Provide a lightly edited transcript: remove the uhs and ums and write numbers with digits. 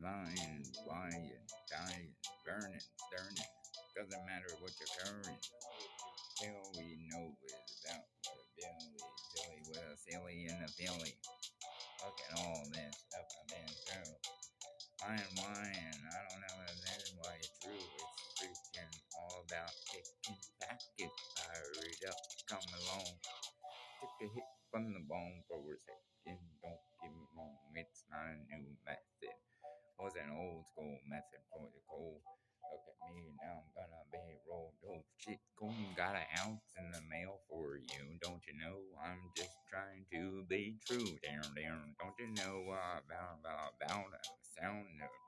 Lying, lying, dying, burning, stirring. Doesn't matter what you're carrying. All we know is about the Billy, Billy with a silly and a Billy. Look at all this stuff I've been through. Lying, I don't know then why it's true. It's freaking all about picking packets. Hurry up, come along. Take a hit from the bone for a second. Don't get me wrong, it's not a new method. Was an old school method for the cold. Look at me now, I'm gonna be rolled. Oh shit, Colton got an ounce in the mail for you. Don't you know I'm just trying to be true? Down, down. Don't you know about the sound of